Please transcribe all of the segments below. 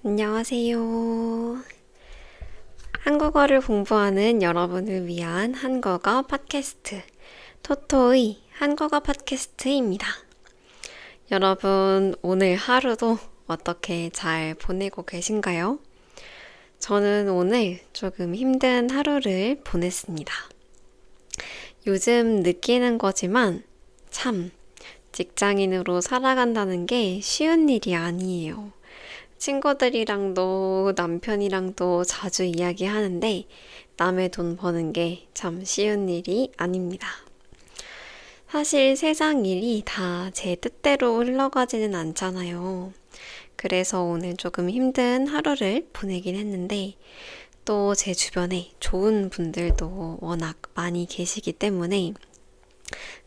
안녕하세요. 한국어를 공부하는 여러분을 위한 한국어 팟캐스트, 토토의 한국어 팟캐스트입니다. 여러분, 오늘 하루도 어떻게 잘 보내고 계신가요? 저는 오늘 조금 힘든 하루를 보냈습니다. 요즘 느끼는 거지만 참 직장인으로 살아간다는 게 쉬운 일이 아니에요. 친구들이랑도 남편이랑도 자주 이야기하는데 남의 돈 버는 게 참 쉬운 일이 아닙니다. 사실 세상 일이 다 제 뜻대로 흘러가지는 않잖아요. 그래서 오늘 조금 힘든 하루를 보내긴 했는데 또 제 주변에 좋은 분들도 워낙 많이 계시기 때문에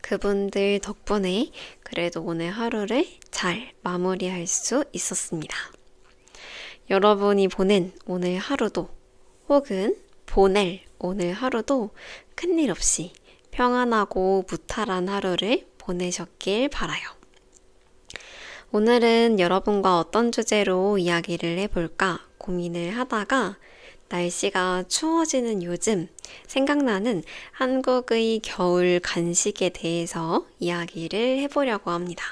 그분들 덕분에 그래도 오늘 하루를 잘 마무리할 수 있었습니다. 여러분이 보낸 오늘 하루도 혹은 보낼 오늘 하루도 큰일 없이 평안하고 무탈한 하루를 보내셨길 바라요. 오늘은 여러분과 어떤 주제로 이야기를 해볼까 고민을 하다가 날씨가 추워지는 요즘 생각나는 한국의 겨울 간식에 대해서 이야기를 해보려고 합니다.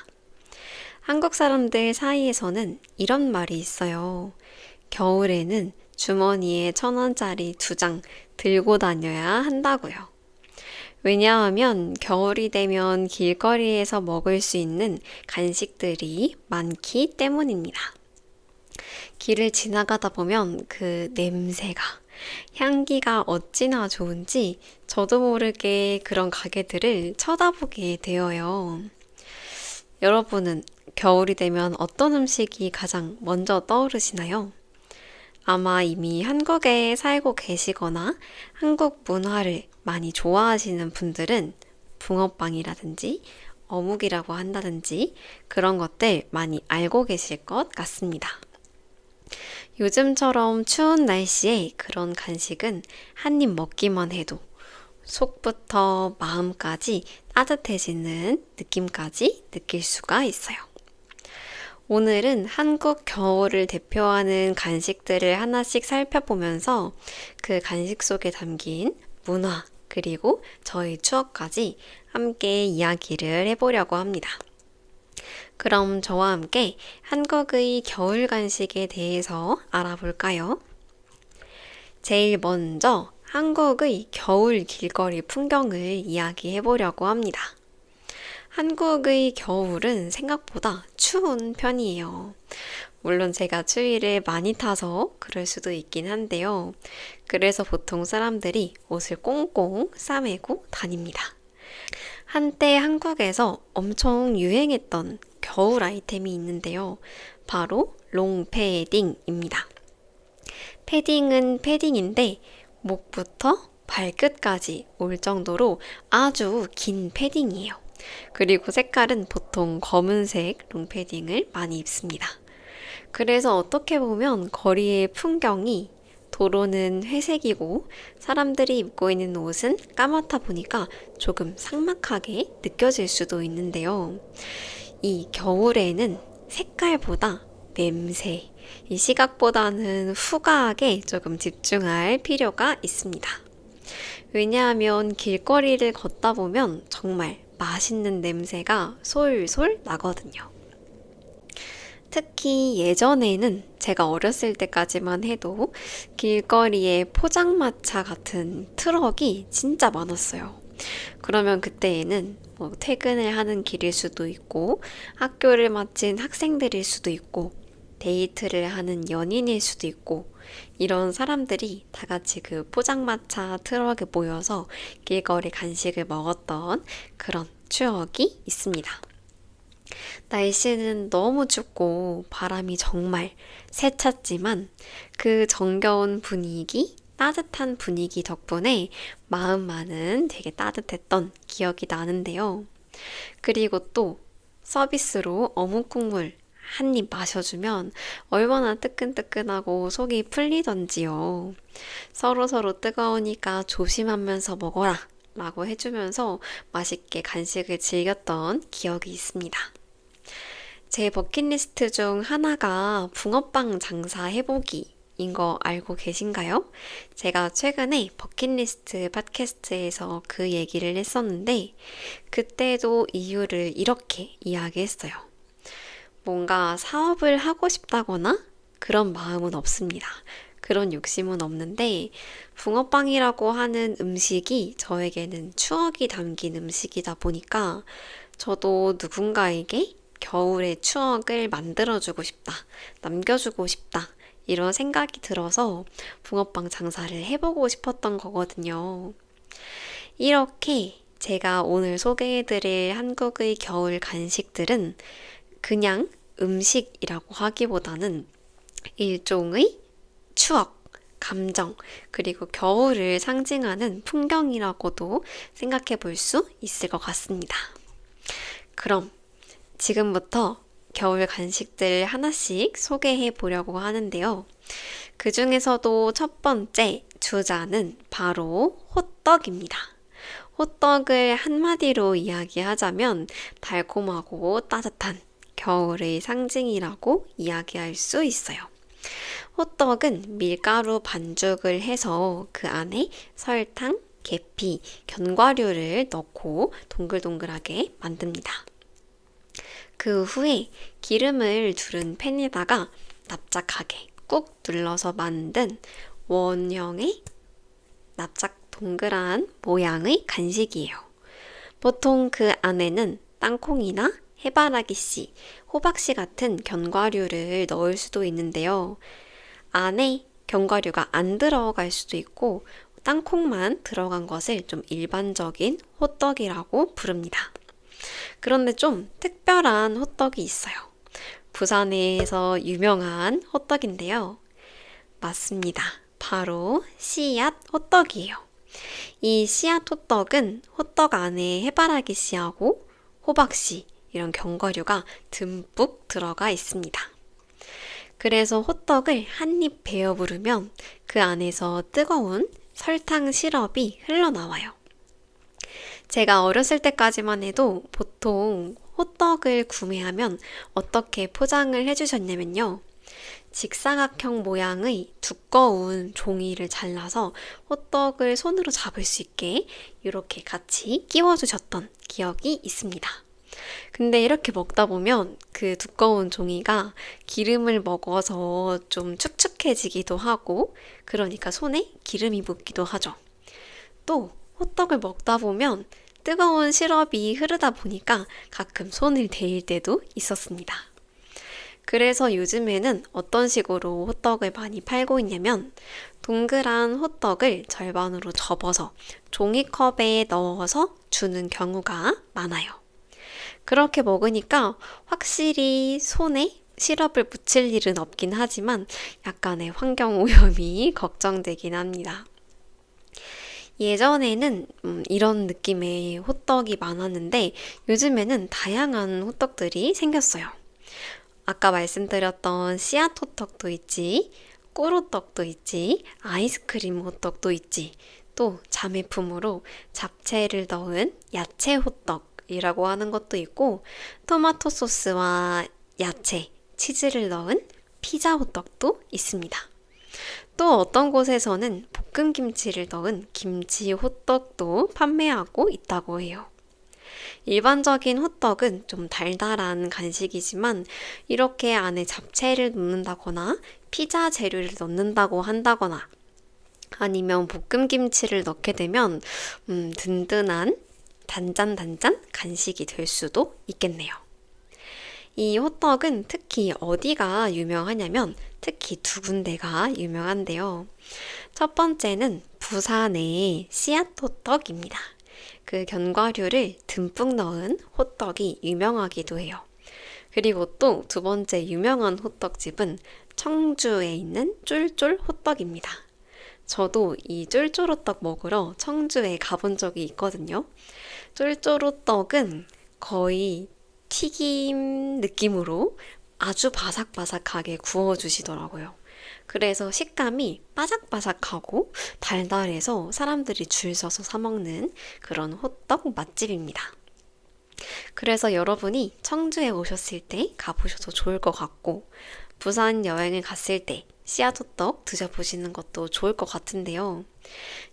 한국 사람들 사이에서는 이런 말이 있어요. 겨울에는 주머니에 1,000원짜리 2장 들고 다녀야 한다고요. 왜냐하면 겨울이 되면 길거리에서 먹을 수 있는 간식들이 많기 때문입니다. 길을 지나가다 보면 그 냄새가, 향기가 어찌나 좋은지 저도 모르게 그런 가게들을 쳐다보게 되어요. 여러분은 겨울이 되면 어떤 음식이 가장 먼저 떠오르시나요? 아마 이미 한국에 살고 계시거나 한국 문화를 많이 좋아하시는 분들은 붕어빵이라든지 어묵이라고 한다든지 그런 것들 많이 알고 계실 것 같습니다. 요즘처럼 추운 날씨에 그런 간식은 한 입 먹기만 해도 속부터 마음까지 따뜻해지는 느낌까지 느낄 수가 있어요. 오늘은 한국 겨울을 대표하는 간식들을 하나씩 살펴보면서 그 간식 속에 담긴 문화 그리고 저희 추억까지 함께 이야기를 해보려고 합니다. 그럼 저와 함께 한국의 겨울 간식에 대해서 알아볼까요? 제일 먼저 한국의 겨울 길거리 풍경을 이야기해 보려고 합니다. 한국의 겨울은 생각보다 추운 편이에요. 물론 제가 추위를 많이 타서 그럴 수도 있긴 한데요. 그래서 보통 사람들이 옷을 꽁꽁 싸매고 다닙니다. 한때 한국에서 엄청 유행했던 겨울 아이템이 있는데요. 바로 롱패딩입니다. 패딩은 패딩인데 목부터 발끝까지 올 정도로 아주 긴 패딩이에요. 그리고 색깔은 보통 검은색 롱패딩을 많이 입습니다. 그래서 어떻게 보면 거리의 풍경이 도로는 회색이고 사람들이 입고 있는 옷은 까맣다 보니까 조금 삭막하게 느껴질 수도 있는데요. 이 겨울에는 색깔보다 냄새, 이 시각보다는 후각에 조금 집중할 필요가 있습니다. 왜냐하면 길거리를 걷다 보면 정말 맛있는 냄새가 솔솔 나거든요. 특히 예전에는 제가 어렸을 때까지만 해도 길거리에 포장마차 같은 트럭이 진짜 많았어요. 그러면 그때에는 뭐 퇴근을 하는 길일 수도 있고 학교를 마친 학생들일 수도 있고 데이트를 하는 연인일 수도 있고 이런 사람들이 다 같이 그 포장마차 트럭에 모여서 길거리 간식을 먹었던 그런 추억이 있습니다. 날씨는 너무 춥고 바람이 정말 세찼지만 그 정겨운 분위기, 따뜻한 분위기 덕분에 마음만은 되게 따뜻했던 기억이 나는데요. 그리고 또 서비스로 어묵 국물 한 입 마셔주면 얼마나 뜨끈뜨끈하고 속이 풀리던지요. 서로서로 뜨거우니까 조심하면서 먹어라 라고 해주면서 맛있게 간식을 즐겼던 기억이 있습니다. 제 버킷리스트 중 하나가 붕어빵 장사 해보기인 거 알고 계신가요? 제가 최근에 버킷리스트 팟캐스트에서 그 얘기를 했었는데, 그때도 이유를 이렇게 이야기했어요. 뭔가 사업을 하고 싶다거나 그런 마음은 없습니다. 그런 욕심은 없는데, 붕어빵이라고 하는 음식이 저에게는 추억이 담긴 음식이다 보니까 저도 누군가에게 겨울의 추억을 만들어주고 싶다, 남겨주고 싶다, 이런 생각이 들어서 붕어빵 장사를 해보고 싶었던 거거든요. 이렇게 제가 오늘 소개해드릴 한국의 겨울 간식들은 그냥 음식이라고 하기보다는 일종의 추억, 감정, 그리고 겨울을 상징하는 풍경이라고도 생각해 볼 수 있을 것 같습니다. 그럼 지금부터 겨울 간식들 하나씩 소개해 보려고 하는데요. 그 중에서도 첫 번째 주자는 바로 호떡입니다. 호떡을 한마디로 이야기하자면 달콤하고 따뜻한 겨울의 상징이라고 이야기할 수 있어요. 호떡은 밀가루 반죽을 해서 그 안에 설탕, 계피, 견과류를 넣고 동글동글하게 만듭니다. 그 후에 기름을 두른 팬에다가 납작하게 꾹 눌러서 만든 원형의 납작 동그란 모양의 간식이에요. 보통 그 안에는 땅콩이나 해바라기 씨, 호박 씨 같은 견과류를 넣을 수도 있는데요. 안에 견과류가 안 들어갈 수도 있고 땅콩만 들어간 것을 좀 일반적인 호떡이라고 부릅니다. 그런데 좀 특별한 호떡이 있어요. 부산에서 유명한 호떡인데요. 맞습니다. 바로 씨앗 호떡이에요. 이 씨앗 호떡은 호떡 안에 해바라기 씨하고 호박 씨, 이런 견과류가 듬뿍 들어가 있습니다. 그래서 호떡을 한 입 베어 부르면 그 안에서 뜨거운 설탕 시럽이 흘러나와요. 제가 어렸을 때까지만 해도 보통 호떡을 구매하면 어떻게 포장을 해주셨냐면요. 직사각형 모양의 두꺼운 종이를 잘라서 호떡을 손으로 잡을 수 있게 이렇게 같이 끼워주셨던 기억이 있습니다. 근데 이렇게 먹다 보면 그 두꺼운 종이가 기름을 먹어서 좀 축축해지기도 하고, 그러니까 손에 기름이 묻기도 하죠. 또 호떡을 먹다 보면 뜨거운 시럽이 흐르다 보니까 가끔 손을 데일 때도 있었습니다. 그래서 요즘에는 어떤 식으로 호떡을 많이 팔고 있냐면 동그란 호떡을 절반으로 접어서 종이컵에 넣어서 주는 경우가 많아요. 그렇게 먹으니까 확실히 손에 시럽을 묻힐 일은 없긴 하지만 약간의 환경 오염이 걱정되긴 합니다. 예전에는 이런 느낌의 호떡이 많았는데 요즘에는 다양한 호떡들이 생겼어요. 아까 말씀드렸던 씨앗 호떡도 있지, 꿀호떡도 있지, 아이스크림 호떡도 있지, 또 자매품으로 잡채를 넣은 야채 호떡이라고 하는 것도 있고, 토마토 소스와 야채, 치즈를 넣은 피자 호떡도 있습니다. 또 어떤 곳에서는 볶음 김치를 넣은 김치 호떡도 판매하고 있다고 해요. 일반적인 호떡은 좀 달달한 간식이지만 이렇게 안에 잡채를 넣는다거나 피자 재료를 넣는다고 한다거나 아니면 볶음김치를 넣게 되면 든든한 단짠단짠 간식이 될 수도 있겠네요. 이 호떡은 특히 어디가 유명하냐면 특히 두 군데가 유명한데요. 첫 번째는 부산의 씨앗 호떡입니다. 그 견과류를 듬뿍 넣은 호떡이 유명하기도 해요. 그리고 또 두 번째 유명한 호떡집은 청주에 있는 쫄쫄 호떡입니다. 저도 이 쫄쫄 호떡 먹으러 청주에 가본 적이 있거든요. 쫄쫄 호떡은 거의 튀김 느낌으로 아주 바삭바삭하게 구워주시더라고요. 그래서 식감이 바삭바삭하고 달달해서 사람들이 줄 서서 사 먹는 그런 호떡 맛집입니다. 그래서 여러분이 청주에 오셨을 때 가보셔도 좋을 것 같고, 부산 여행을 갔을 때 씨앗호떡 드셔보시는 것도 좋을 것 같은데요.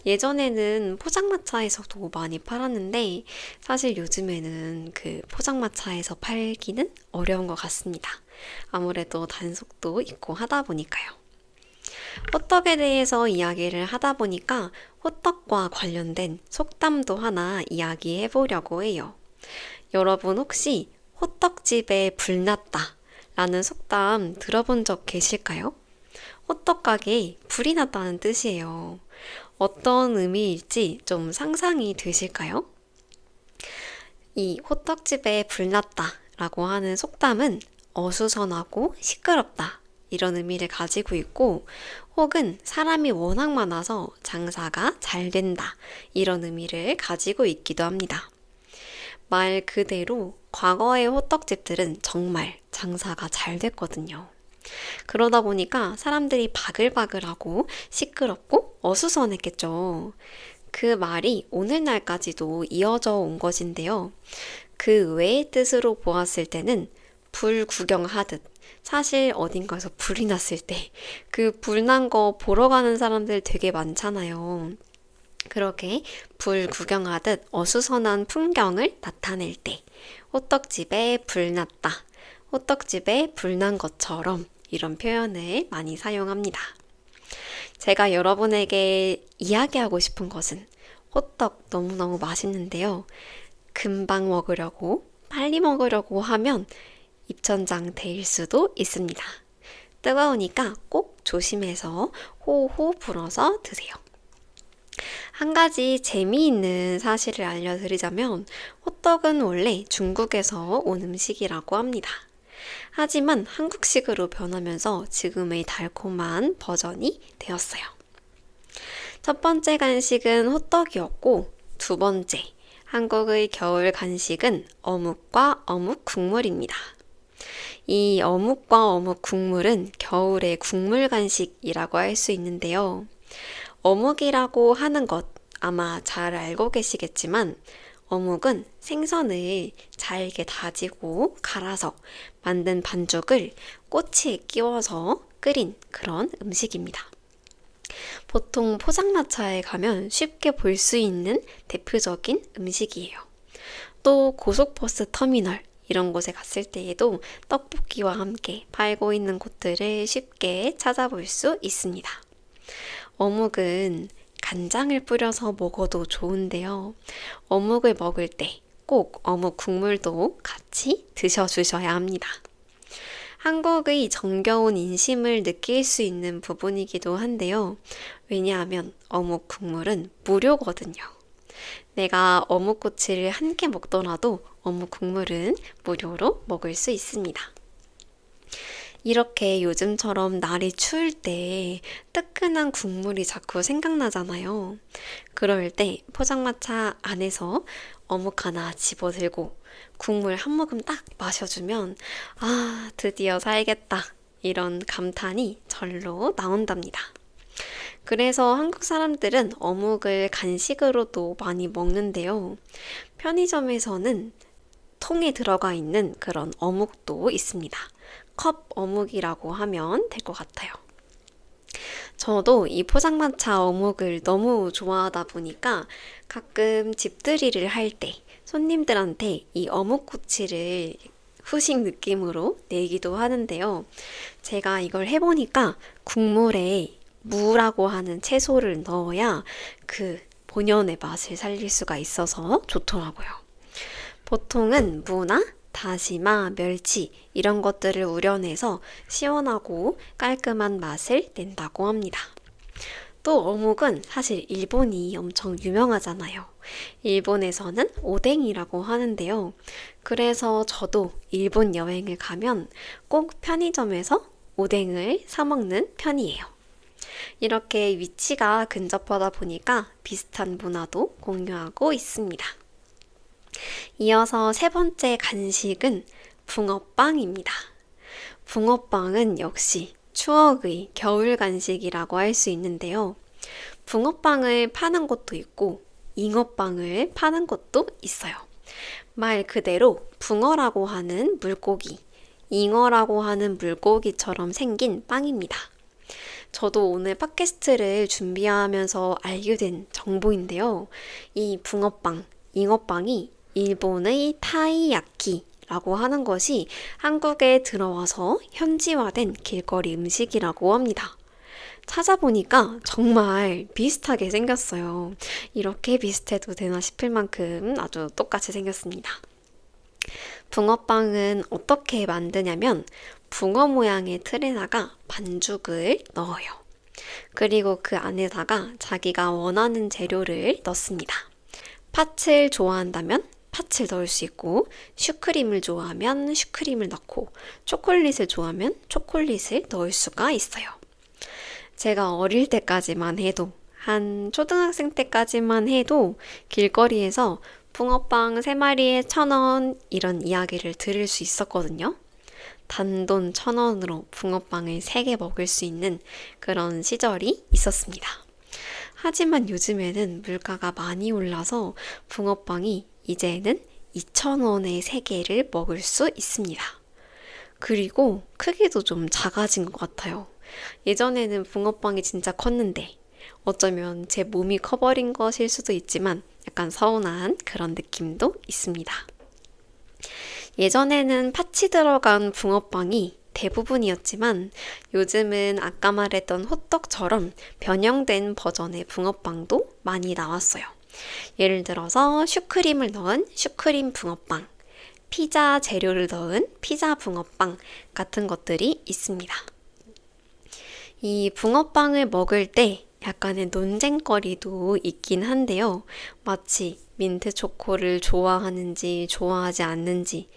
예전에는 포장마차에서도 많이 팔았는데, 사실 요즘에는 그 포장마차에서 팔기는 어려운 것 같습니다. 아무래도 단속도 있고 하다 보니까요. 호떡에 대해서 이야기를 하다 보니까 호떡과 관련된 속담도 하나 이야기해 보려고 해요. 여러분 혹시 호떡집에 불났다 라는 속담 들어본 적 계실까요? 호떡 가게에 불이 났다는 뜻이에요. 어떤 의미일지 좀 상상이 되실까요? 이 호떡집에 불났다 라고 하는 속담은 어수선하고 시끄럽다 이런 의미를 가지고 있고, 혹은 사람이 워낙 많아서 장사가 잘 된다 이런 의미를 가지고 있기도 합니다. 말 그대로 과거의 호떡집들은 정말 장사가 잘 됐거든요. 그러다 보니까 사람들이 바글바글하고 시끄럽고 어수선했겠죠. 그 말이 오늘날까지도 이어져 온 것인데요. 그 외의 뜻으로 보았을 때는 불 구경하듯, 사실 어딘가에서 불이 났을 때 그 불난 거 보러 가는 사람들 되게 많잖아요. 그렇게 불 구경하듯 어수선한 풍경을 나타낼 때 호떡집에 불났다, 호떡집에 불난 것처럼 이런 표현을 많이 사용합니다. 제가 여러분에게 이야기하고 싶은 것은 호떡 너무너무 맛있는데요. 금방 먹으려고, 빨리 먹으려고 하면 입천장 데일 수도 있습니다. 뜨거우니까 꼭 조심해서 호호 불어서 드세요. 한 가지 재미있는 사실을 알려드리자면 호떡은 원래 중국에서 온 음식이라고 합니다. 하지만 한국식으로 변하면서 지금의 달콤한 버전이 되었어요. 첫 번째 간식은 호떡이었고, 두 번째, 한국의 겨울 간식은 어묵과 어묵 국물입니다. 이 어묵과 어묵 국물은 겨울의 국물 간식이라고 할 수 있는데요. 어묵이라고 하는 것 아마 잘 알고 계시겠지만, 어묵은 생선을 잘게 다지고 갈아서 만든 반죽을 꼬치에 끼워서 끓인 그런 음식입니다. 보통 포장마차에 가면 쉽게 볼 수 있는 대표적인 음식이에요. 또 고속버스 터미널 이런 곳에 갔을 때에도 떡볶이와 함께 팔고 있는 곳들을 쉽게 찾아볼 수 있습니다. 어묵은 간장을 뿌려서 먹어도 좋은데요. 어묵을 먹을 때 꼭 어묵 국물도 같이 드셔주셔야 합니다. 한국의 정겨운 인심을 느낄 수 있는 부분이기도 한데요. 왜냐하면 어묵 국물은 무료거든요. 내가 어묵꼬치를 한 개 먹더라도 어묵 국물은 무료로 먹을 수 있습니다. 이렇게 요즘처럼 날이 추울 때 뜨끈한 국물이 자꾸 생각나잖아요. 그럴 때 포장마차 안에서 어묵 하나 집어들고 국물 한 모금 딱 마셔주면 아, 드디어 살겠다. 이런 감탄이 절로 나온답니다. 그래서 한국 사람들은 어묵을 간식으로도 많이 먹는데요. 편의점에서는 통에 들어가 있는 그런 어묵도 있습니다. 컵 어묵이라고 하면 될 것 같아요. 저도 이 포장마차 어묵을 너무 좋아하다 보니까 가끔 집들이를 할 때 손님들한테 이 어묵꼬치를 후식 느낌으로 내기도 하는데요. 제가 이걸 해보니까 국물에 무라고 하는 채소를 넣어야 그 본연의 맛을 살릴 수가 있어서 좋더라고요. 보통은 무나 다시마, 멸치 이런 것들을 우려내서 시원하고 깔끔한 맛을 낸다고 합니다. 또 어묵은 사실 일본이 엄청 유명하잖아요. 일본에서는 오뎅이라고 하는데요. 그래서 저도 일본 여행을 가면 꼭 편의점에서 오뎅을 사 먹는 편이에요. 이렇게 위치가 근접하다 보니까 비슷한 문화도 공유하고 있습니다. 이어서 세 번째 간식은 붕어빵입니다. 붕어빵은 역시 추억의 겨울 간식이라고 할 수 있는데요. 붕어빵을 파는 곳도 있고 잉어빵을 파는 곳도 있어요. 말 그대로 붕어라고 하는 물고기, 잉어라고 하는 물고기처럼 생긴 빵입니다. 저도 오늘 팟캐스트를 준비하면서 알게 된 정보인데요. 이 붕어빵, 잉어빵이 일본의 타이야키라고 하는 것이 한국에 들어와서 현지화된 길거리 음식이라고 합니다. 찾아보니까 정말 비슷하게 생겼어요. 이렇게 비슷해도 되나 싶을 만큼 아주 똑같이 생겼습니다. 붕어빵은 어떻게 만드냐면 붕어 모양의 틀에다가 반죽을 넣어요. 그리고 그 안에다가 자기가 원하는 재료를 넣습니다. 팥을 좋아한다면 팥을 넣을 수 있고, 슈크림을 좋아하면 슈크림을 넣고, 초콜릿을 좋아하면 초콜릿을 넣을 수가 있어요. 제가 어릴 때까지만 해도, 한 초등학생 때까지만 해도 길거리에서 붕어빵 3마리에 1,000원 이런 이야기를 들을 수 있었거든요. 단돈 1,000원으로 붕어빵을 3개 먹을 수 있는 그런 시절이 있었습니다. 하지만 요즘에는 물가가 많이 올라서 붕어빵이 이제는 2,000원에 3개를 먹을 수 있습니다. 그리고 크기도 좀 작아진 것 같아요. 예전에는 붕어빵이 진짜 컸는데 어쩌면 제 몸이 커버린 것일 수도 있지만 약간 서운한 그런 느낌도 있습니다. 예전에는 팥이 들어간 붕어빵이 대부분이었지만 요즘은 아까 말했던 호떡처럼 변형된 버전의 붕어빵도 많이 나왔어요. 예를 들어서 슈크림을 넣은 슈크림 붕어빵, 피자 재료를 넣은 피자 붕어빵 같은 것들이 있습니다. 이 붕어빵을 먹을 때 약간의 논쟁거리도 있긴 한데요. 마치 민트 초코를 좋아하는지 좋아하지 않는지,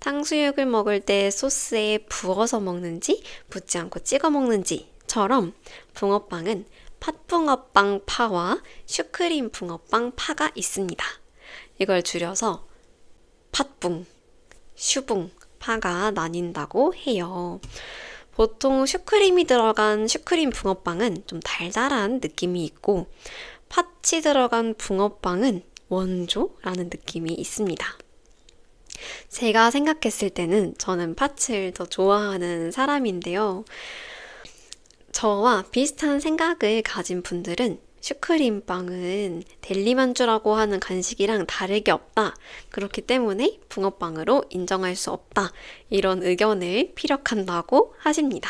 탕수육을 먹을 때 소스에 부어서 먹는지 붓지 않고 찍어 먹는지처럼 붕어빵은 팥붕어빵 파와 슈크림 붕어빵 파가 있습니다. 이걸 줄여서 팥붕, 슈붕 파가 나뉜다고 해요. 보통 슈크림이 들어간 슈크림 붕어빵은 좀 달달한 느낌이 있고 팥이 들어간 붕어빵은 원조라는 느낌이 있습니다. 제가 생각했을 때는 저는 팥을 더 좋아하는 사람인데요. 저와 비슷한 생각을 가진 분들은 슈크림빵은 델리만주라고 하는 간식이랑 다르게 없다. 그렇기 때문에 붕어빵으로 인정할 수 없다. 이런 의견을 피력한다고 하십니다.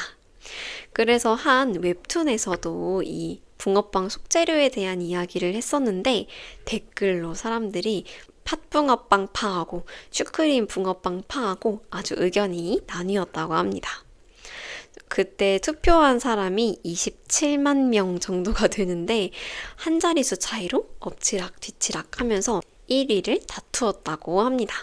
그래서 한 웹툰에서도 이 붕어빵 속재료에 대한 이야기를 했었는데 댓글로 사람들이 팥붕어빵 파하고 슈크림 붕어빵 파하고 아주 의견이 나뉘었다고 합니다. 그때 투표한 사람이 27만 명 정도가 되는데 한 자릿수 차이로 엎치락 뒤치락 하면서 1위를 다투었다고 합니다.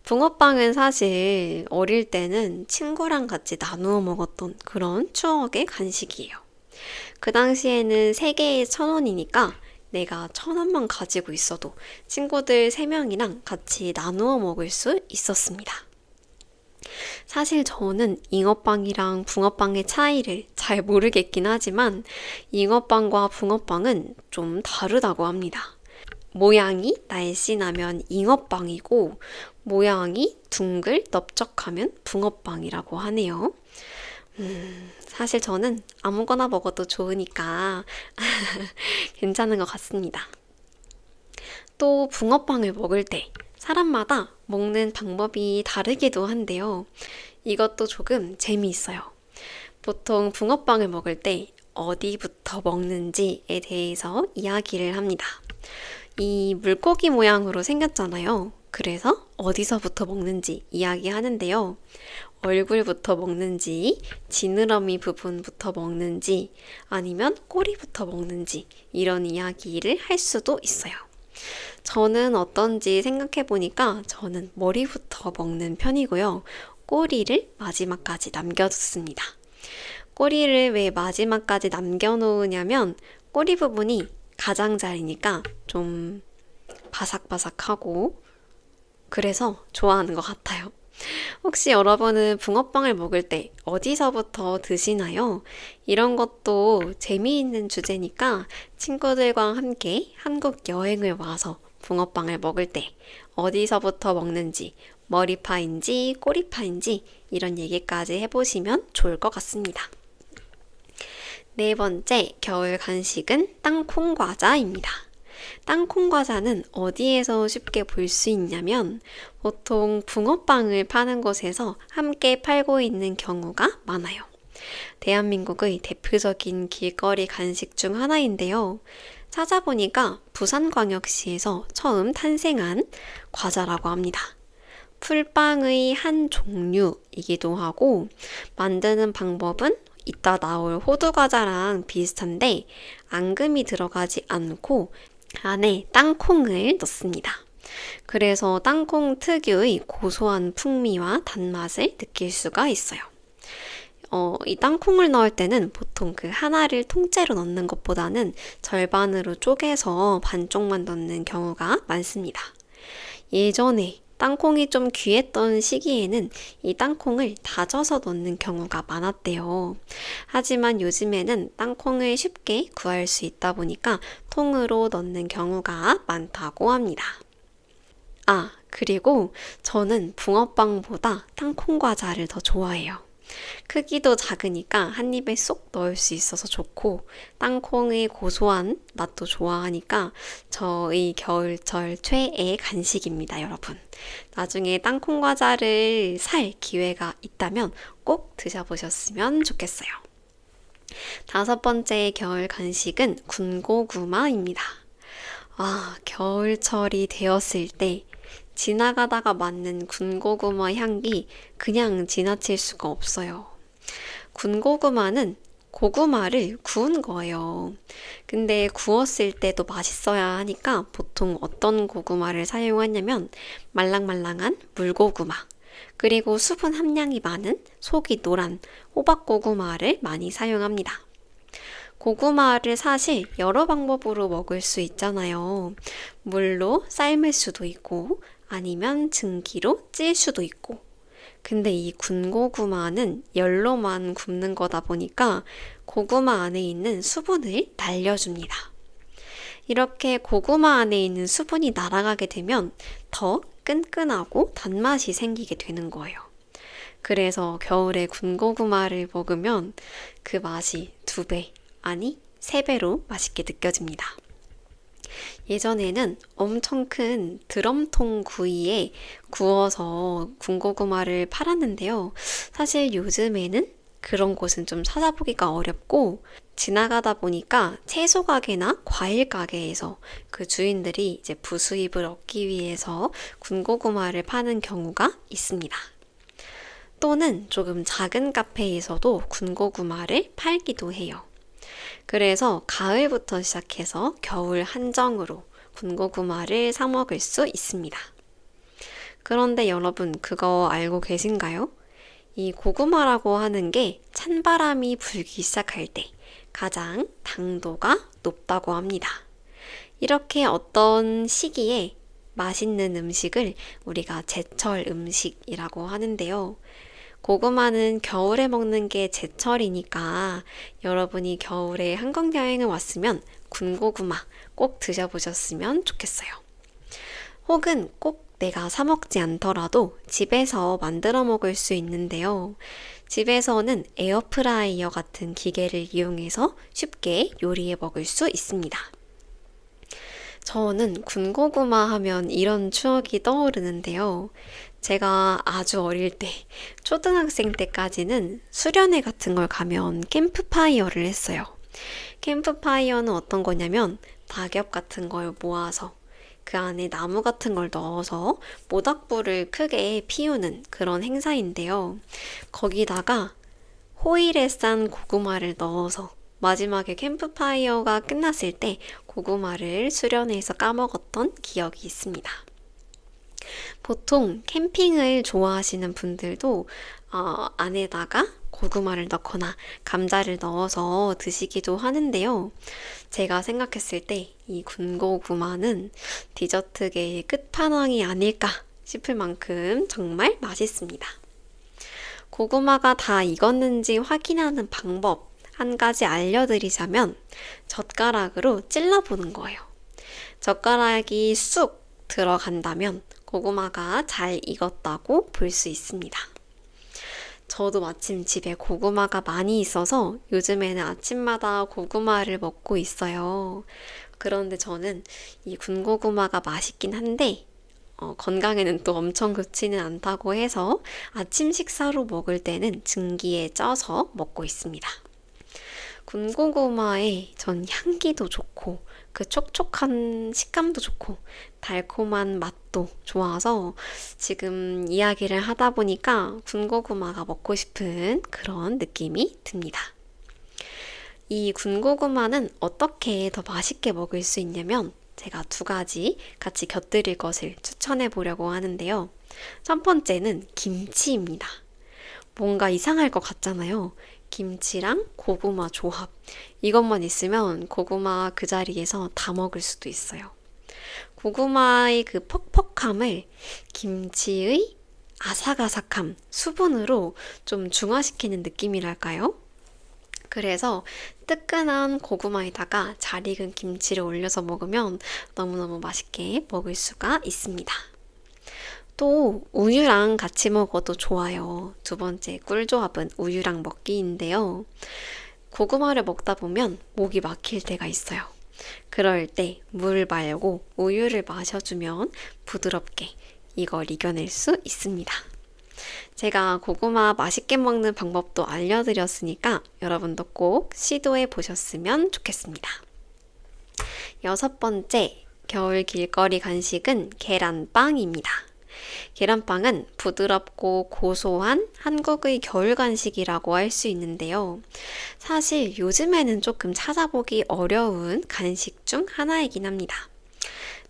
붕어빵은 사실 어릴 때는 친구랑 같이 나누어 먹었던 그런 추억의 간식이에요. 그 당시에는 3개에 1,000원이니까 내가 1,000원만 가지고 있어도 친구들 3명이랑 같이 나누어 먹을 수 있었습니다. 사실 저는 잉어빵이랑 붕어빵의 차이를 잘 모르겠긴 하지만 잉어빵과 붕어빵은 좀 다르다고 합니다. 모양이 날씬하면 잉어빵이고 모양이 둥글 넓적하면 붕어빵이라고 하네요. 사실 저는 아무거나 먹어도 좋으니까 괜찮은 것 같습니다. 또 붕어빵을 먹을 때 사람마다 먹는 방법이 다르기도 한데요. 이것도 조금 재미있어요. 보통 붕어빵을 먹을 때 어디부터 먹는지에 대해서 이야기를 합니다. 이 물고기 모양으로 생겼잖아요. 그래서 어디서부터 먹는지 이야기하는데요. 얼굴부터 먹는지, 지느러미 부분부터 먹는지, 아니면 꼬리부터 먹는지 이런 이야기를 할 수도 있어요. 저는 어떤지 생각해보니까 저는 머리부터 먹는 편이고요. 꼬리를 마지막까지 남겨뒀습니다. 꼬리를 왜 마지막까지 남겨놓으냐면 꼬리 부분이 가장자리니까 좀 바삭바삭하고 그래서 좋아하는 것 같아요. 혹시 여러분은 붕어빵을 먹을 때 어디서부터 드시나요? 이런 것도 재미있는 주제니까 친구들과 함께 한국 여행을 와서 붕어빵을 먹을 때 어디서부터 먹는지, 머리파인지 꼬리파인지 이런 얘기까지 해보시면 좋을 것 같습니다. 네 번째 겨울 간식은 땅콩 과자입니다. 땅콩 과자는 어디에서 쉽게 볼 수 있냐면 보통 붕어빵을 파는 곳에서 함께 팔고 있는 경우가 많아요. 대한민국의 대표적인 길거리 간식 중 하나인데요. 찾아보니까 부산광역시에서 처음 탄생한 과자라고 합니다. 풀빵의 한 종류이기도 하고 만드는 방법은 이따 나올 호두과자랑 비슷한데 앙금이 들어가지 않고 안에 땅콩을 넣습니다. 그래서 땅콩 특유의 고소한 풍미와 단맛을 느낄 수가 있어요. 이 땅콩을 넣을 때는 보통 그 하나를 통째로 넣는 것보다는 절반으로 쪼개서 반쪽만 넣는 경우가 많습니다. 예전에 땅콩이 좀 귀했던 시기에는 이 땅콩을 다져서 넣는 경우가 많았대요. 하지만 요즘에는 땅콩을 쉽게 구할 수 있다 보니까 통으로 넣는 경우가 많다고 합니다. 그리고 저는 붕어빵보다 땅콩 과자를 더 좋아해요. 크기도 작으니까 한 입에 쏙 넣을 수 있어서 좋고 땅콩의 고소한 맛도 좋아하니까 저의 겨울철 최애 간식입니다, 여러분. 나중에 땅콩 과자를 살 기회가 있다면 꼭 드셔보셨으면 좋겠어요. 다섯 번째 겨울 간식은 군고구마입니다. 겨울철이 되었을 때 지나가다가 맡는 군고구마 향기 그냥 지나칠 수가 없어요. 군고구마는 고구마를 구운 거예요. 근데 구웠을 때도 맛있어야 하니까 보통 어떤 고구마를 사용하냐면 말랑말랑한 물고구마, 그리고 수분 함량이 많은 속이 노란 호박고구마를 많이 사용합니다. 고구마를 사실 여러 방법으로 먹을 수 있잖아요. 물로 삶을 수도 있고 아니면 증기로 찔 수도 있고. 근데 이 군고구마는 열로만 굽는 거다 보니까 고구마 안에 있는 수분을 날려줍니다. 이렇게 고구마 안에 있는 수분이 날아가게 되면 더 끈끈하고 단맛이 생기게 되는 거예요. 그래서 겨울에 군고구마를 먹으면 그 맛이 2배, 아니 3배로 맛있게 느껴집니다. 예전에는 엄청 큰 드럼통 구이에 구워서 군고구마를 팔았는데요. 사실 요즘에는 그런 곳은 좀 찾아보기가 어렵고 지나가다 보니까 채소 가게나 과일 가게에서 그 주인들이 이제 부수입을 얻기 위해서 군고구마를 파는 경우가 있습니다. 또는 조금 작은 카페에서도 군고구마를 팔기도 해요. 그래서 가을부터 시작해서 겨울 한정으로 군고구마를 사 먹을 수 있습니다. 그런데 여러분 그거 알고 계신가요? 이 고구마라고 하는 게 찬바람이 불기 시작할 때 가장 당도가 높다고 합니다. 이렇게 어떤 시기에 맛있는 음식을 우리가 제철 음식이라고 하는데요. 고구마는 겨울에 먹는 게 제철이니까 여러분이 겨울에 한국 여행을 왔으면 군고구마 꼭 드셔보셨으면 좋겠어요. 혹은 꼭 내가 사 먹지 않더라도 집에서 만들어 먹을 수 있는데요. 집에서는 에어프라이어 같은 기계를 이용해서 쉽게 요리해 먹을 수 있습니다. 저는 군고구마 하면 이런 추억이 떠오르는데요. 제가 아주 어릴 때, 초등학생 때까지는 수련회 같은 걸 가면 캠프파이어를 했어요. 캠프파이어는 어떤 거냐면 낙엽 같은 걸 모아서 그 안에 나무 같은 걸 넣어서 모닥불을 크게 피우는 그런 행사인데요. 거기다가 호일에 싼 고구마를 넣어서 마지막에 캠프파이어가 끝났을 때 고구마를 수련회에서 까먹었던 기억이 있습니다. 보통 캠핑을 좋아하시는 분들도 안에다가 고구마를 넣거나 감자를 넣어서 드시기도 하는데요. 제가 생각했을 때 이 군고구마는 디저트계의 끝판왕이 아닐까 싶을 만큼 정말 맛있습니다. 고구마가 다 익었는지 확인하는 방법 한 가지 알려드리자면 젓가락으로 찔러보는 거예요. 젓가락이 쑥 들어간다면 고구마가 잘 익었다고 볼 수 있습니다. 저도 마침 집에 고구마가 많이 있어서 요즘에는 아침마다 고구마를 먹고 있어요. 그런데 저는 이 군고구마가 맛있긴 한데 건강에는 또 엄청 좋지는 않다고 해서 아침 식사로 먹을 때는 증기에 쪄서 먹고 있습니다. 군고구마의 전 향기도 좋고 그 촉촉한 식감도 좋고 달콤한 맛도 좋아서 지금 이야기를 하다 보니까 군고구마가 먹고 싶은 그런 느낌이 듭니다. 이 군고구마는 어떻게 더 맛있게 먹을 수 있냐면 제가 두 가지 같이 곁들일 것을 추천해 보려고 하는데요. 첫 번째는 김치입니다. 뭔가 이상할 것 같잖아요. 김치랑 고구마 조합. 이것만 있으면 고구마 그 자리에서 다 먹을 수도 있어요. 고구마의 그 퍽퍽함을 김치의 아삭아삭함, 수분으로 좀 중화시키는 느낌이랄까요? 그래서 뜨끈한 고구마에다가 잘 익은 김치를 올려서 먹으면 너무너무 맛있게 먹을 수가 있습니다. 또 우유랑 같이 먹어도 좋아요. 두 번째 꿀조합은 우유랑 먹기인데요. 고구마를 먹다 보면 목이 막힐 때가 있어요. 그럴 때 물 말고 우유를 마셔주면 부드럽게 이걸 이겨낼 수 있습니다. 제가 고구마 맛있게 먹는 방법도 알려드렸으니까 여러분도 꼭 시도해 보셨으면 좋겠습니다. 여섯 번째, 겨울 길거리 간식은 계란빵입니다. 계란빵은 부드럽고 고소한 한국의 겨울 간식이라고 할 수 있는데요. 사실 요즘에는 조금 찾아보기 어려운 간식 중 하나이긴 합니다.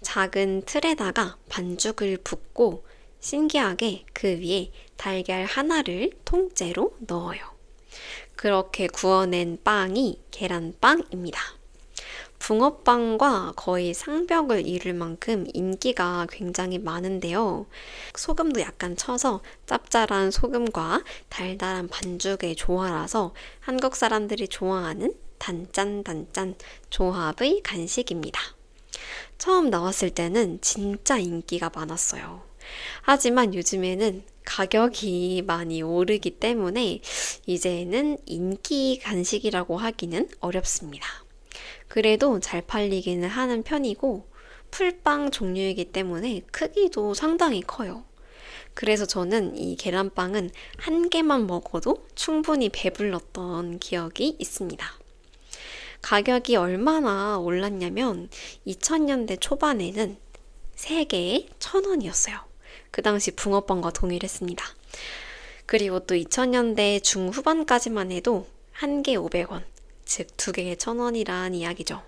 작은 틀에다가 반죽을 붓고 신기하게 그 위에 달걀 하나를 통째로 넣어요. 그렇게 구워낸 빵이 계란빵입니다. 붕어빵과 거의 상벽을 이룰 만큼 인기가 굉장히 많은데요. 소금도 약간 쳐서 짭짤한 소금과 달달한 반죽의 조화라서 한국 사람들이 좋아하는 단짠단짠 조합의 간식입니다. 처음 나왔을 때는 진짜 인기가 많았어요. 하지만 요즘에는 가격이 많이 오르기 때문에 이제는 인기 간식이라고 하기는 어렵습니다. 그래도 잘 팔리기는 하는 편이고 풀빵 종류이기 때문에 크기도 상당히 커요. 그래서 저는 이 계란빵은 한 개만 먹어도 충분히 배불렀던 기억이 있습니다. 가격이 얼마나 올랐냐면 2000년대 초반에는 3개에 1,000원이었어요. 그 당시 붕어빵과 동일했습니다. 그리고 또 2000년대 중후반까지만 해도 한 개 500원, 즉 2개에 1,000원이란 이야기죠.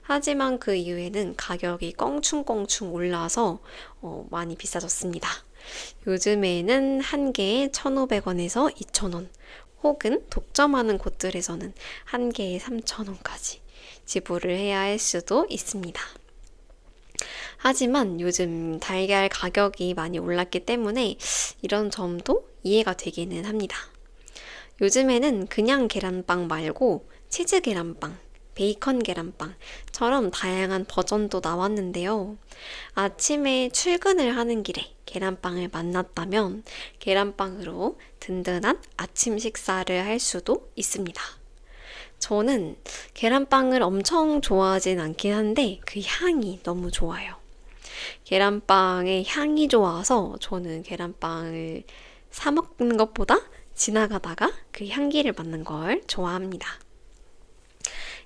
하지만 그 이후에는 가격이 껑충껑충 올라서 많이 비싸졌습니다. 요즘에는 한 개에 1,500원에서 2,000원, 혹은 독점하는 곳들에서는 한 개에 3,000원까지 지불을 해야 할 수도 있습니다. 하지만 요즘 달걀 가격이 많이 올랐기 때문에 이런 점도 이해가 되기는 합니다. 요즘에는 그냥 계란빵 말고 치즈 계란빵, 베이컨 계란빵처럼 다양한 버전도 나왔는데요. 아침에 출근을 하는 길에 계란빵을 만났다면 계란빵으로 든든한 아침 식사를 할 수도 있습니다. 저는 계란빵을 엄청 좋아하진 않긴 한데 그 향이 너무 좋아요. 계란빵의 향이 좋아서 저는 계란빵을 사 먹는 것보다 지나가다가 그 향기를 맡는 걸 좋아합니다.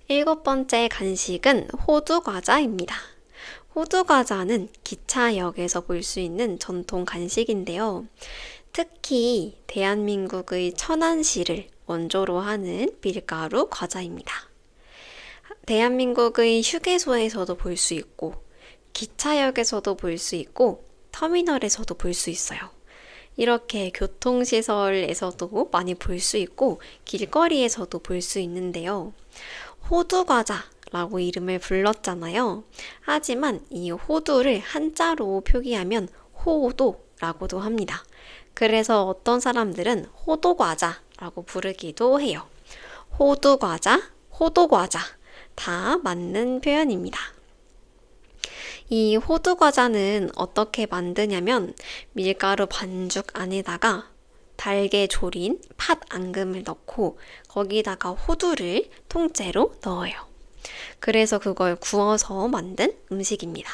7번째 간식은 호두과자입니다. 호두과자는 기차역에서 볼 수 있는 전통 간식인데요. 특히 대한민국의 천안시를 원조로 하는 밀가루 과자입니다. 대한민국의 휴게소에서도 볼 수 있고 기차역에서도 볼 수 있고 터미널에서도 볼 수 있어요. 이렇게 교통시설에서도 많이 볼 수 있고 길거리에서도 볼 수 있는데요. 호두과자라고 이름을 불렀잖아요. 하지만 이 호두를 한자로 표기하면 호도라고도 합니다. 그래서 어떤 사람들은 호도과자라고 부르기도 해요. 호두과자, 호도과자 다 맞는 표현입니다. 이 호두 과자는 어떻게 만드냐면 밀가루 반죽 안에다가 달게 졸인 팥 앙금을 넣고 거기다가 호두를 통째로 넣어요. 그래서 그걸 구워서 만든 음식입니다.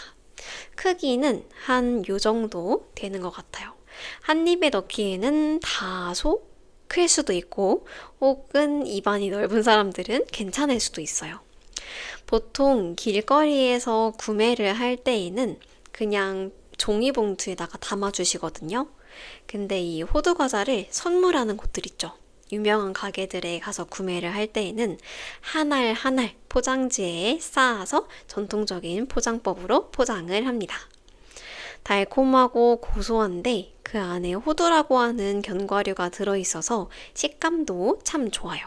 크기는 한 요 정도 되는 것 같아요. 한 입에 넣기에는 다소 클 수도 있고 혹은 입안이 넓은 사람들은 괜찮을 수도 있어요. 보통 길거리에서 구매를 할 때에는 그냥 종이봉투에다가 담아주시거든요. 근데 이 호두 과자를 선물하는 곳들 있죠. 유명한 가게들에 가서 구매를 할 때에는 한 알 한 알 포장지에 쌓아서 전통적인 포장법으로 포장을 합니다. 달콤하고 고소한데 그 안에 호두라고 하는 견과류가 들어있어서 식감도 참 좋아요.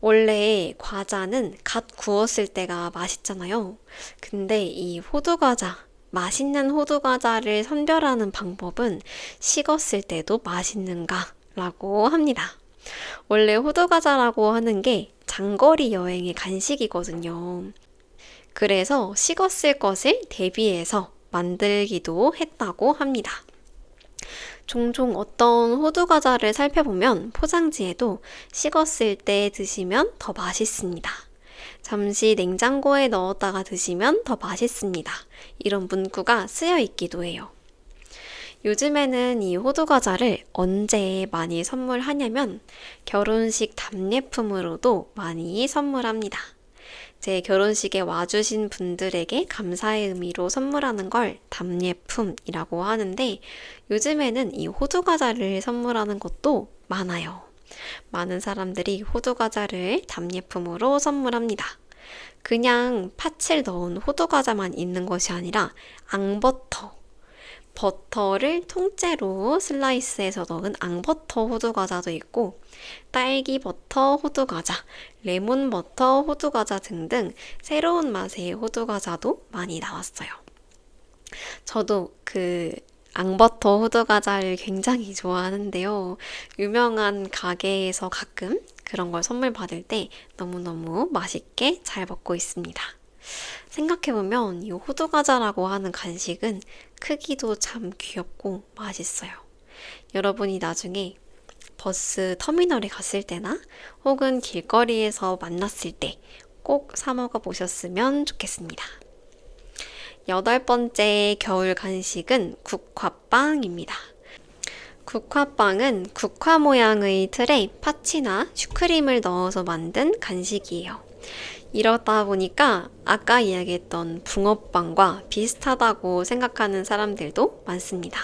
원래 과자는 갓 구웠을 때가 맛있잖아요. 근데 이 호두 과자, 맛있는 호두 과자를 선별하는 방법은 식었을 때도 맛있는가? 라고 합니다. 원래 호두 과자라고 하는 게 장거리 여행의 간식이거든요. 그래서 식었을 것을 대비해서 만들기도 했다고 합니다. 종종 어떤 호두 과자를 살펴보면 포장지에도 식었을 때 드시면 더 맛있습니다. 잠시 냉장고에 넣었다가 드시면 더 맛있습니다. 이런 문구가 쓰여 있기도 해요. 요즘에는 이 호두 과자를 언제 많이 선물하냐면 결혼식 답례품으로도 많이 선물합니다. 제 결혼식에 와주신 분들에게 감사의 의미로 선물하는 걸 답례품이라고 하는데 요즘에는 이 호두 과자를 선물하는 것도 많아요. 많은 사람들이 호두 과자를 답례품으로 선물합니다. 그냥 팥을 넣은 호두 과자만 있는 것이 아니라 버터를 통째로 슬라이스해서 넣은 앙버터 호두 과자도 있고 딸기 버터 호두 과자, 레몬 버터 호두 과자 등등 새로운 맛의 호두 과자도 많이 나왔어요. 저도 그 앙버터 호두 과자를 굉장히 좋아하는데요. 유명한 가게에서 가끔 그런 걸 선물 받을 때 너무너무 맛있게 잘 먹고 있습니다. 생각해보면 이 호두 과자라고 하는 간식은 크기도 참 귀엽고 맛있어요. 여러분이 나중에 버스 터미널에 갔을 때나 혹은 길거리에서 만났을 때 꼭 사 먹어 보셨으면 좋겠습니다. 8번째 겨울 간식은 국화빵입니다. 국화빵은 국화 모양의 틀에 팥이나 슈크림을 넣어서 만든 간식이에요. 이러다 보니까 아까 이야기했던 붕어빵과 비슷하다고 생각하는 사람들도 많습니다.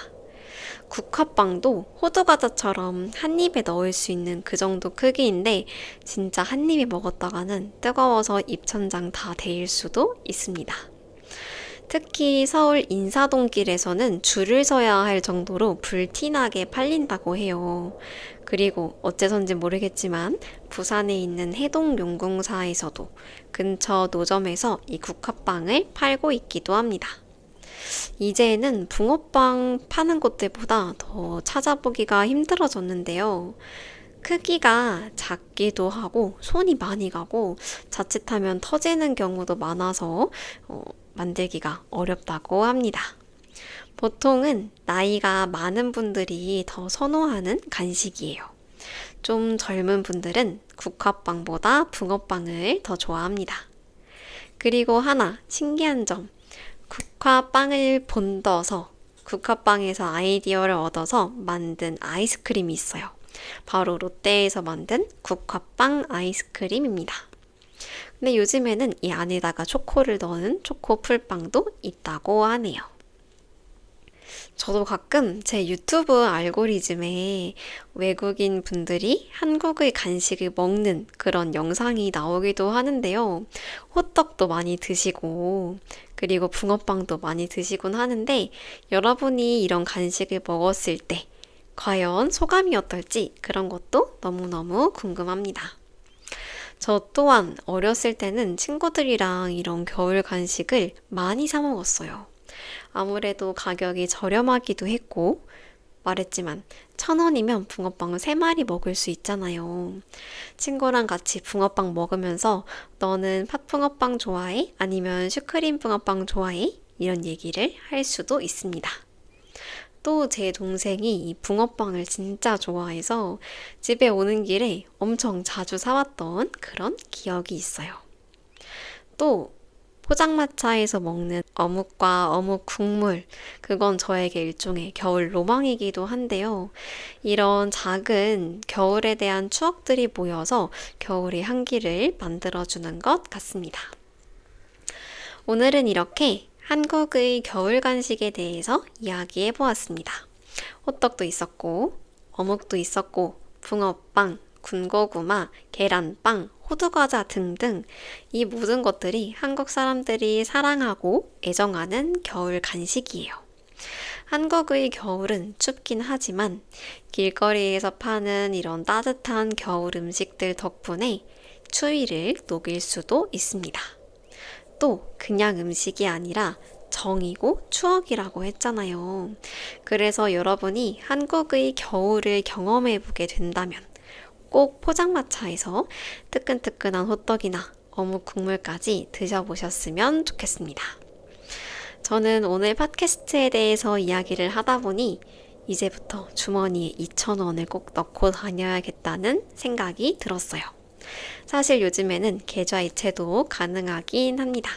국화빵도 호두과자처럼 한 입에 넣을 수 있는 그 정도 크기인데 진짜 한 입에 먹었다가는 뜨거워서 입천장 다 데일 수도 있습니다. 특히 서울 인사동길에서는 줄을 서야 할 정도로 불티나게 팔린다고 해요. 그리고 어째선지 모르겠지만 부산에 있는 해동용궁사에서도 근처 노점에서 이 국화빵을 팔고 있기도 합니다. 이제는 붕어빵 파는 곳들보다 더 찾아보기가 힘들어졌는데요. 크기가 작기도 하고 손이 많이 가고 자칫하면 터지는 경우도 많아서 만들기가 어렵다고 합니다. 보통은 나이가 많은 분들이 더 선호하는 간식이에요. 좀 젊은 분들은 국화빵보다 붕어빵을 더 좋아합니다. 그리고 하나 신기한 점, 국화빵을 본떠서 국화빵에서 아이디어를 얻어서 만든 아이스크림이 있어요. 바로 롯데에서 만든 국화빵 아이스크림입니다. 근데 요즘에는 이 안에다가 초코를 넣은 초코 풀빵도 있다고 하네요. 저도 가끔 제 유튜브 알고리즘에 외국인 분들이 한국의 간식을 먹는 그런 영상이 나오기도 하는데요. 호떡도 많이 드시고, 그리고 붕어빵도 많이 드시곤 하는데, 여러분이 이런 간식을 먹었을 때, 과연 소감이 어떨지 그런 것도 너무너무 궁금합니다. 저 또한 어렸을 때는 친구들이랑 이런 겨울 간식을 많이 사 먹었어요. 아무래도 가격이 저렴하기도 했고, 말했지만 1,000원이면 붕어빵을 3마리 먹을 수 있잖아요. 친구랑 같이 붕어빵 먹으면서 너는 팥붕어빵 좋아해? 아니면 슈크림 붕어빵 좋아해? 이런 얘기를 할 수도 있습니다. 또 제 동생이 이 붕어빵을 진짜 좋아해서 집에 오는 길에 엄청 자주 사왔던 그런 기억이 있어요. 또 포장마차에서 먹는 어묵과 어묵 국물, 그건 저에게 일종의 겨울 로망이기도 한데요. 이런 작은 겨울에 대한 추억들이 모여서 겨울의 향기를 만들어주는 것 같습니다. 오늘은 이렇게 한국의 겨울 간식에 대해서 이야기해 보았습니다. 호떡도 있었고, 어묵도 있었고, 붕어빵, 군고구마, 계란빵, 호두과자 등등 이 모든 것들이 한국 사람들이 사랑하고 애정하는 겨울 간식이에요. 한국의 겨울은 춥긴 하지만 길거리에서 파는 이런 따뜻한 겨울 음식들 덕분에 추위를 녹일 수도 있습니다. 또 그냥 음식이 아니라 정이고 추억이라고 했잖아요. 그래서 여러분이 한국의 겨울을 경험해 보게 된다면 꼭 포장마차에서 뜨끈뜨끈한 호떡이나 어묵 국물까지 드셔보셨으면 좋겠습니다. 저는 오늘 팟캐스트에 대해서 이야기를 하다 보니 이제부터 주머니에 2,000원을 꼭 넣고 다녀야겠다는 생각이 들었어요. 사실 요즘에는 계좌이체도 가능하긴 합니다.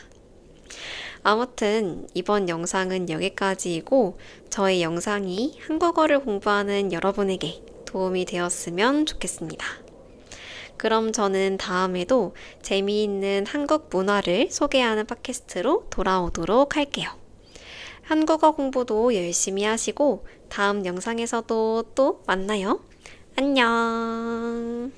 아무튼 이번 영상은 여기까지이고 저의 영상이 한국어를 공부하는 여러분에게 도움이 되었으면 좋겠습니다. 그럼 저는 다음에도 재미있는 한국 문화를 소개하는 팟캐스트로 돌아오도록 할게요. 한국어 공부도 열심히 하시고 다음 영상에서도 또 만나요. 안녕.